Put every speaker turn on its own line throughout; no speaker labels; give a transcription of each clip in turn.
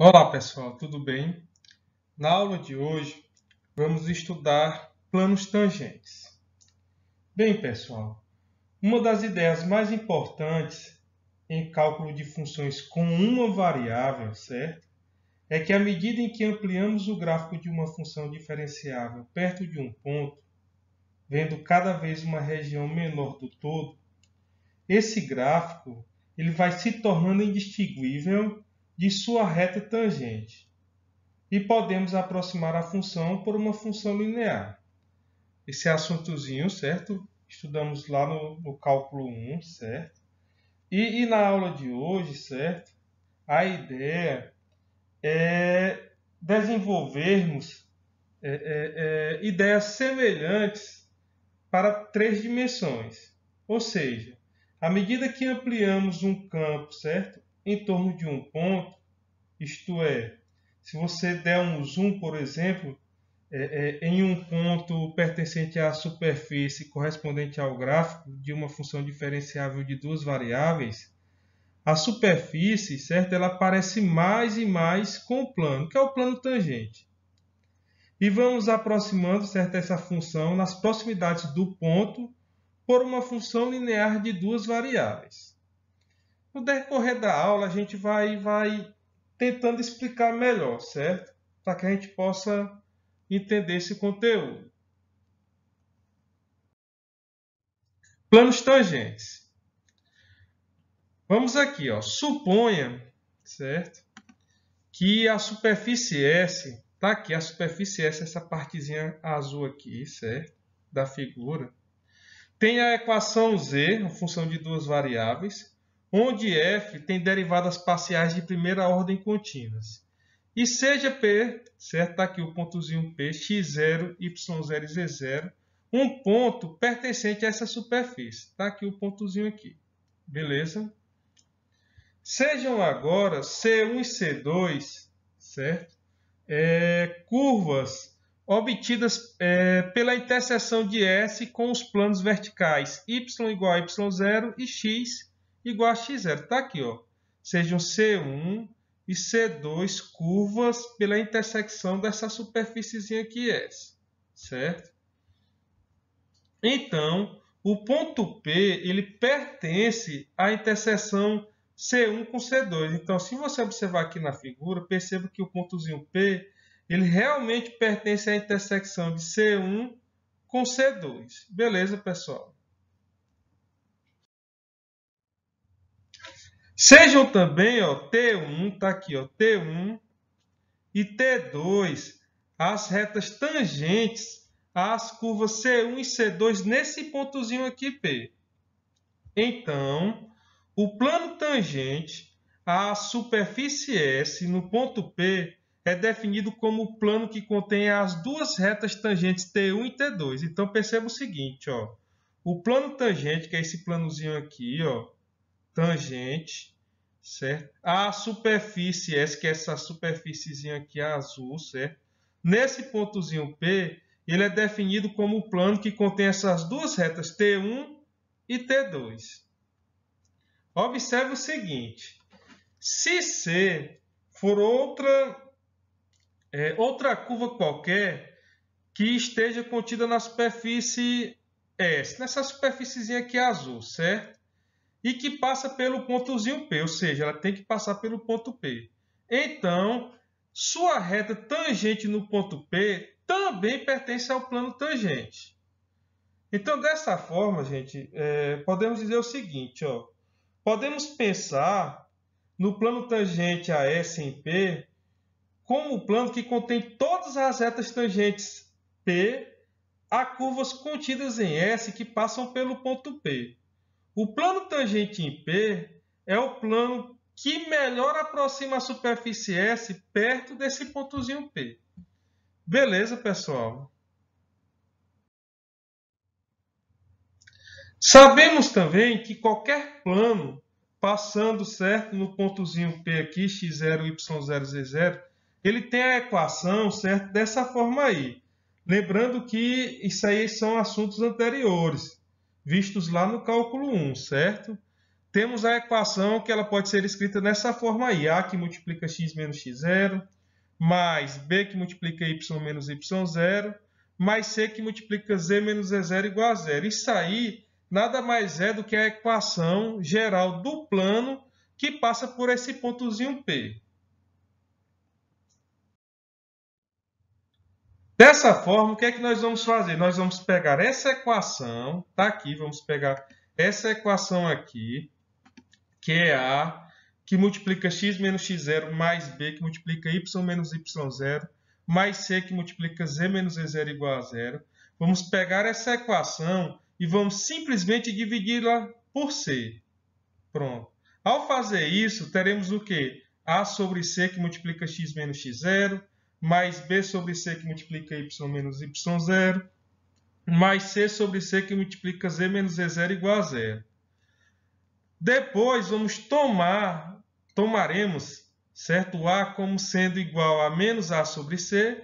Olá pessoal, tudo bem? Na aula de hoje vamos estudar planos tangentes. Bem pessoal, uma das ideias mais importantes em cálculo de funções com uma variável, certo? É que à medida em que ampliamos o gráfico de uma função diferenciável perto de um ponto, vendo cada vez uma região menor do todo, esse gráfico ele vai se tornando indistinguível de sua reta tangente. E podemos aproximar a função por uma função linear. Esse assuntozinho, certo? Estudamos lá no cálculo 1, certo? E na aula de hoje, certo? A ideia é desenvolvermos ideias semelhantes para três dimensões. Ou seja, à medida que ampliamos um campo, certo? Em torno de um ponto, isto é, se você der um zoom, por exemplo, em um ponto pertencente à superfície correspondente ao gráfico de uma função diferenciável de duas variáveis, a superfície, certo? Ela aparece mais e mais com o plano, que é o plano tangente. E vamos aproximando, certo, essa função nas proximidades do ponto por uma função linear de duas variáveis. No decorrer da aula, a gente vai tentando explicar melhor, certo? Para que a gente possa entender esse conteúdo. Planos tangentes. Vamos aqui, ó. Suponha, certo? Que a superfície S, tá aqui a superfície S, essa partezinha azul aqui, certo? Da figura. Tem a equação Z, uma função de duas variáveis, onde F tem derivadas parciais de primeira ordem contínuas. E seja P, certo? Está aqui o pontozinho P, x0, y0 e z0, um ponto pertencente a essa superfície. Está aqui o pontozinho aqui. Beleza? Sejam agora C1 e C2, certo? Curvas obtidas pela interseção de S com os planos verticais y igual a y0 e x igual a x0. Está aqui, ó. Sejam C1 e C2 curvas pela intersecção dessa superfície aqui S, certo? Então, o ponto P ele pertence à interseção C1 com C2. Então, se você observar aqui na figura, perceba que o pontozinho P ele realmente pertence à intersecção de C1 com C2. Beleza, pessoal? Sejam também, ó, T1, tá aqui, ó, T1 e T2 as retas tangentes às curvas C1 e C2 nesse pontozinho aqui P. Então, o plano tangente à superfície S no ponto P é definido como o plano que contém as duas retas tangentes T1 e T2. Então, perceba o seguinte, ó, o plano tangente, que é esse planozinho aqui, ó, tangente, certo? A superfície S, que é essa superfíciezinha aqui azul, certo? Nesse pontozinho P, ele é definido como o plano que contém essas duas retas T1 e T2. Observe o seguinte, se C for outra curva qualquer que esteja contida na superfície S, nessa superfíciezinha aqui azul, certo? E que passa pelo pontozinho P, ou seja, ela tem que passar pelo ponto P. Então, sua reta tangente no ponto P também pertence ao plano tangente. Então, dessa forma, gente, podemos dizer o seguinte, ó, podemos pensar no plano tangente a S em P como o plano que contém todas as retas tangentes P a curvas contidas em S que passam pelo ponto P. O plano tangente em P é o plano que melhor aproxima a superfície S perto desse pontozinho P. Beleza, pessoal? Sabemos também que qualquer plano passando certo no pontozinho P aqui, x0, y0, z0, ele tem a equação certo dessa forma aí. Lembrando que isso aí são assuntos anteriores, vistos lá no cálculo 1, certo? temos a equação que ela pode ser escrita dessa forma aí. A que multiplica x menos x0, mais b que multiplica y menos y0, mais c que multiplica z menos z0 igual a zero. Isso aí nada mais é do que a equação geral do plano que passa por esse pontozinho P. Dessa forma, o que é que nós vamos fazer? Nós vamos pegar essa equação, tá aqui, vamos pegar essa equação aqui, que é A, que multiplica x menos x0, mais B, que multiplica y menos y0, mais C, que multiplica z menos z0 igual a zero. Vamos pegar essa equação e vamos simplesmente dividi-la por C. Pronto. Ao fazer isso, teremos o quê? A sobre C, que multiplica x menos x0, mais B sobre C, que multiplica y menos y0, mais C sobre C, que multiplica z menos z0 igual a zero. Depois, tomaremos, certo? A como sendo igual a menos A sobre C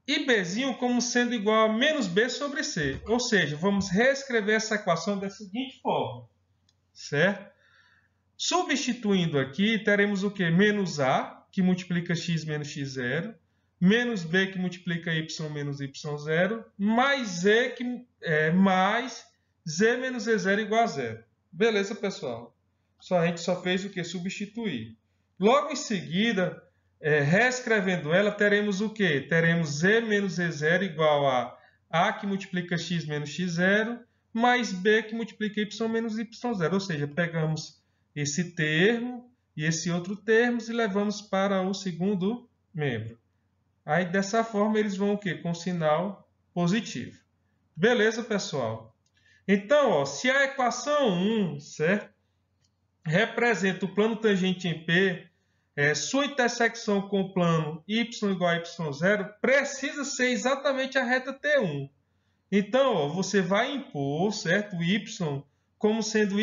e Bzinho como sendo igual a menos B sobre C. Ou seja, vamos reescrever essa equação da seguinte forma, certo? Substituindo aqui, teremos o quê? Menos A, que multiplica x menos x0, menos B, que multiplica y menos y0, mais mais z menos z0 igual a zero. Beleza, pessoal? A gente só fez o que? Substituir. Logo em seguida, reescrevendo ela, teremos o quê? Teremos z menos z0 igual a que multiplica x menos x0, mais b que multiplica y menos y0. Ou seja, pegamos esse termo e esse outro termo e levamos para o segundo membro. Aí, dessa forma, eles vão o quê? Com sinal positivo. Beleza, pessoal? Então, ó, se a equação 1, certo, representa o plano tangente em P, sua intersecção com o plano y igual a y0 precisa ser exatamente a reta T1. Então, ó, você vai impor, certo, y como sendo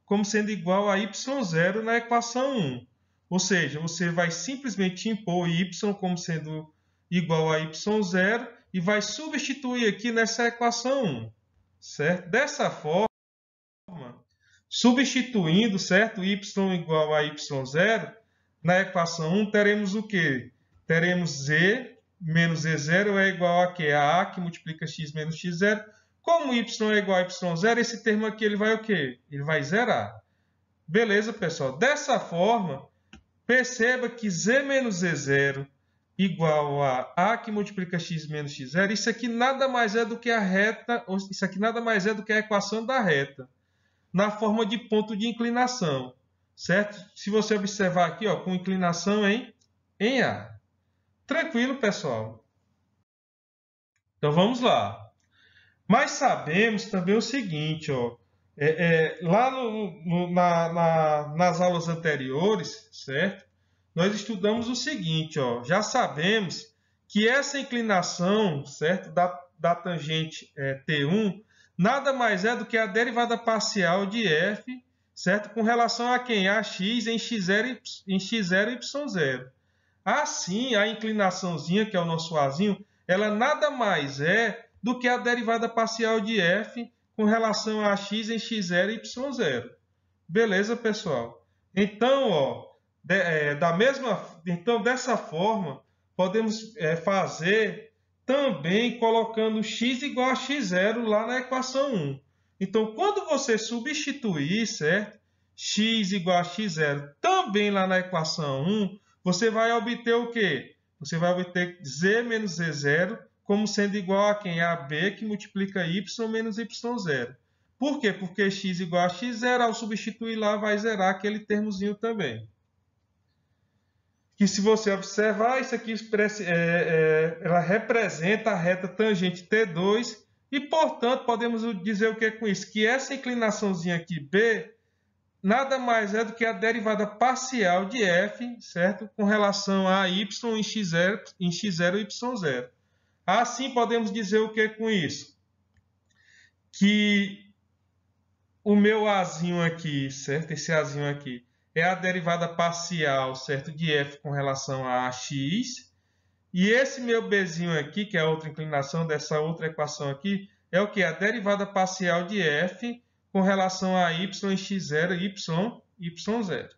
como sendo igual a y0 na equação 1. Ou seja, você vai simplesmente impor y como sendo igual a y0 e vai substituir aqui nessa equação 1, certo? Dessa forma, substituindo, certo, y igual a y0, na equação 1 teremos o quê? Teremos z menos z0 é igual a quê? A que multiplica x menos x0. Como y é igual a y0, esse termo aqui ele vai o quê? Ele vai zerar. Beleza, pessoal? Dessa forma, perceba que z menos z0 igual a que multiplica x menos x0, isso aqui nada mais é do que a reta, isso aqui nada mais é do que a equação da reta, na forma de ponto de inclinação, certo? Se você observar aqui, ó, com inclinação em A. Tranquilo, pessoal? Então vamos lá. Mas sabemos também o seguinte, ó, lá nas aulas anteriores, certo? Nós estudamos o seguinte, ó, já sabemos que essa inclinação, certo, da tangente T1 nada mais é do que a derivada parcial de f, certo, com relação a quem? A x em x0 e y0. Assim, a inclinaçãozinha, que é o nosso azinho, ela nada mais é do que a derivada parcial de f com relação a x em x0 e y0. Beleza, pessoal? Então, ó, então, dessa forma, podemos fazer também colocando x igual a x0 lá na equação 1. Então, quando você substituir, certo? X igual a x0 também lá na equação 1, você vai obter o quê? Você vai obter z menos z0 como sendo igual a quem? A b que multiplica y menos y0. Por quê? Porque x igual a x0, ao substituir lá, vai zerar aquele termozinho também. Que se você observar, isso aqui ela representa a reta tangente T2 e, portanto, podemos dizer o que com isso? Que essa inclinaçãozinha aqui, B, nada mais é do que a derivada parcial de f, certo? Com relação a y em x0 e y0. Assim, podemos dizer o que com isso? Que o meu azinho aqui, certo? Esse azinho aqui é a derivada parcial, certo, de f com relação a x. E esse meu bzinho aqui, que é a outra inclinação dessa outra equação aqui, é o que? A derivada parcial de f com relação a y em x0 e y0.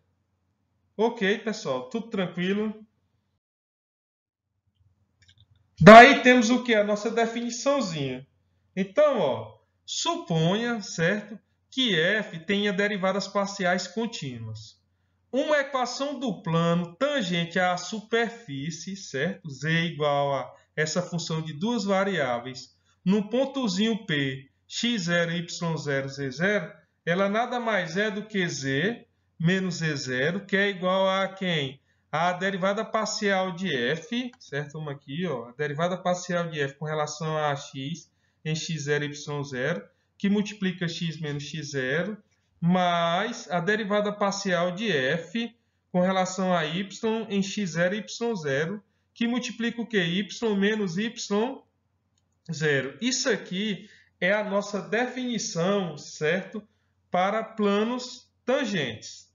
Ok, pessoal, tudo tranquilo? Daí temos o que? A nossa definiçãozinha. Então, ó, suponha, certo, que f tenha derivadas parciais contínuas. Uma equação do plano tangente à superfície, certo? Z igual a essa função de duas variáveis, no pontozinho P, x0, y0, z0, ela nada mais é do que z menos z0, que é igual a quem? A derivada parcial de f, certo? Vamos aqui, ó, a derivada parcial de f com relação a x em x0 e y0, que multiplica x menos x0, mais a derivada parcial de f com relação a y em x0 e y0, que multiplica o quê? Y menos y0. Isso aqui é a nossa definição, certo? Para planos tangentes.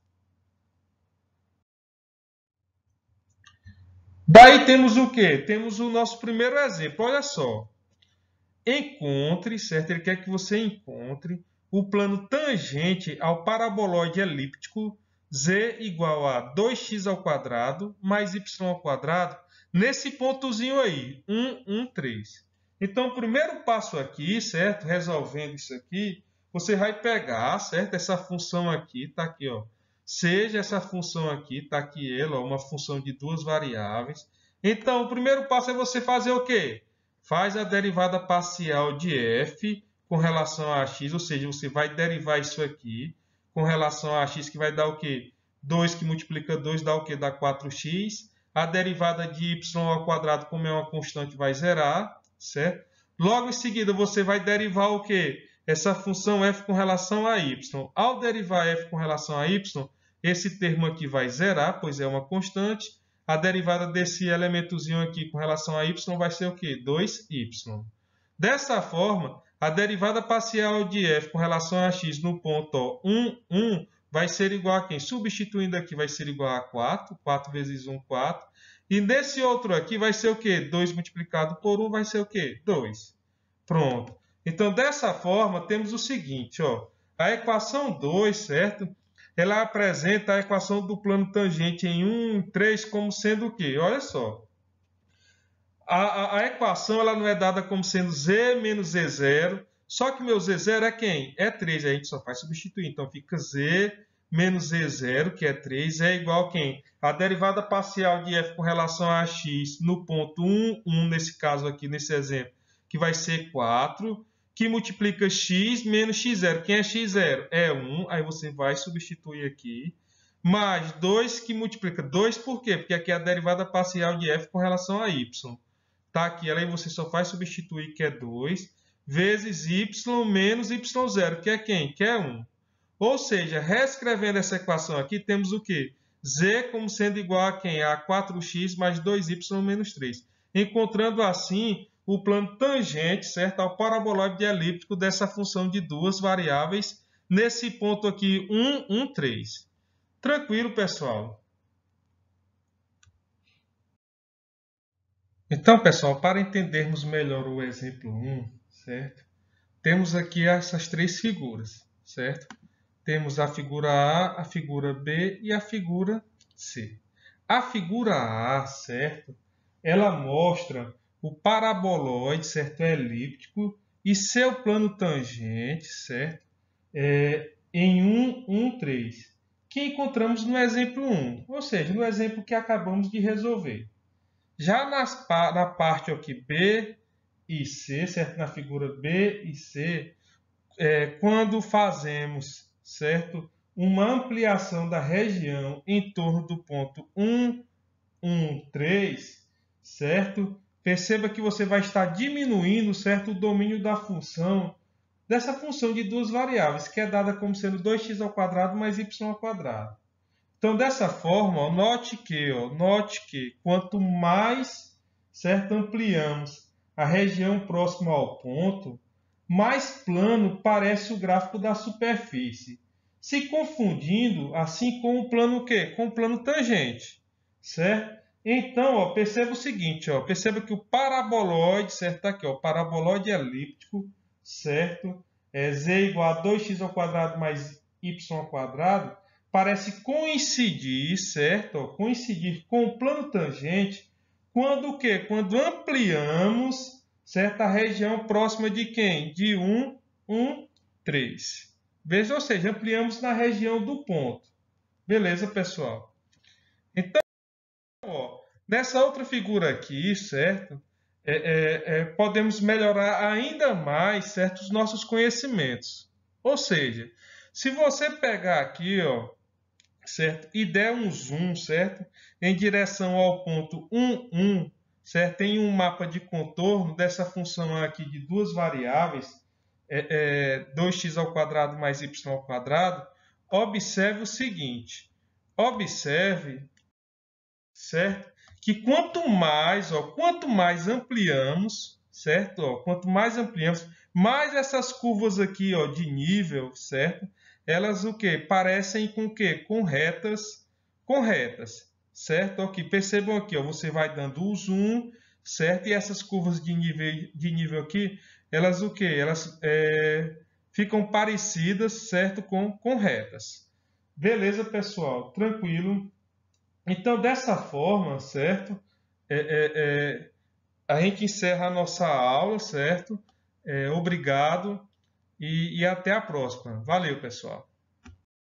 Daí temos o quê? Temos o nosso primeiro exemplo. Olha só. Encontre, certo? Ele quer que você encontre o plano tangente ao paraboloide elíptico z igual a 2x ao quadrado mais y ao quadrado nesse pontozinho aí, 1, 1, 3. Então, o primeiro passo aqui, certo? Resolvendo isso aqui, você vai pegar, certo? Essa função aqui, tá aqui, ó. Seja essa função aqui, tá aqui ela, ó, uma função de duas variáveis. Então, o primeiro passo é você fazer o quê? Faz a derivada parcial de f com relação a x, ou seja, você vai derivar isso aqui com relação a x, que vai dar o quê? 2 que multiplica 2 dá o quê? Dá 4x. A derivada de y ao quadrado, como é uma constante, vai zerar, certo? Logo em seguida, você vai derivar o quê? Essa função f com relação a y. Ao derivar f com relação a y, esse termo aqui vai zerar, pois é uma constante. A derivada desse elementozinho aqui com relação a y vai ser o quê? 2y. Dessa forma, a derivada parcial de f com relação a x no ponto ó, 1, 1 vai ser igual a quem? Substituindo aqui vai ser igual a 4. 4 vezes 1, 4. E nesse outro aqui vai ser o quê? 2 multiplicado por 1 vai ser o quê? 2. Pronto. Então, dessa forma, temos o seguinte, ó. A equação 2, certo? Ela apresenta a equação do plano tangente em 1 e 3 como sendo o quê? Olha só. A equação ela não é dada como sendo z menos z0, só que meu z0 é quem? É 3, a gente só faz substituir. Então, fica z menos z0, que é 3, é igual a quem? A derivada parcial de f com relação a x no ponto 1, 1 nesse caso aqui, nesse exemplo, que vai ser 4, que multiplica x menos x0. Quem é x0? É 1, aí você vai substituir aqui. Mais 2 que multiplica 2, por quê? Porque aqui é a derivada parcial de f com relação a y. Tá aqui, aí você só faz substituir, que é 2, vezes y menos y0, que é quem? Que é 1. Ou seja, reescrevendo essa equação aqui, temos o quê? Z como sendo igual a quem? A 4x mais 2y menos 3. Encontrando assim o plano tangente, certo? Ao paraboloide elíptico dessa função de duas variáveis, nesse ponto aqui, 1, 1, 3. Tranquilo, pessoal? Então, pessoal, para entendermos melhor o exemplo 1, certo? Temos aqui essas três figuras, certo? Temos a figura A, a figura B e a figura C. A figura A, certo? Ela mostra o paraboloide, certo? Elíptico e seu plano tangente, certo? Em 1, 1, 3, que encontramos no exemplo 1, ou seja, no exemplo que acabamos de resolver. Já na parte aqui B e C, certo? Na figura B e C, quando fazemos, certo? Uma ampliação da região em torno do ponto 1, 1, 3, certo? Perceba que você vai estar diminuindo, certo? O domínio da função, dessa função de duas variáveis, que é dada como sendo 2x ao quadrado mais y ao quadrado. Então, dessa forma, ó, note que quanto mais, certo, ampliamos a região próxima ao ponto, mais plano parece o gráfico da superfície, se confundindo assim com o plano o quê? Com o plano tangente, certo? Então, ó, perceba o seguinte, ó, perceba que o paraboloide, certo, tá aqui, ó, o paraboloide elíptico, certo? z igual a 2x ao quadrado mais y ao quadrado, parece coincidir, certo? Ó, coincidir com o plano tangente quando o quê? Quando ampliamos, certo? A região próxima de quem? De 1, 1, 3. Veja, ou seja, ampliamos na região do ponto. Beleza, pessoal? Então, ó, nessa outra figura aqui, certo? Podemos melhorar ainda mais certos nossos conhecimentos. Ou seja, se você pegar aqui, ó, certo, e der um zoom, certo, em direção ao ponto 1, 1, certo, tem um mapa de contorno dessa função aqui de duas variáveis, 2x ao quadrado mais y ao quadrado, observe o seguinte, observe, certo, que quanto mais ampliamos, certo? Ó, quanto mais ampliamos, mais essas curvas aqui, ó, de nível, certo? Elas o que? Parecem com o quê? Com retas, certo? Aqui, percebam aqui, ó, você vai dando o zoom, certo? E essas curvas de nível aqui, elas o que? Elas ficam parecidas, certo? Com retas. Beleza, pessoal? Tranquilo. Então, dessa forma, certo? É, é, a gente encerra a nossa aula, certo? Obrigado e até a próxima. Valeu, pessoal.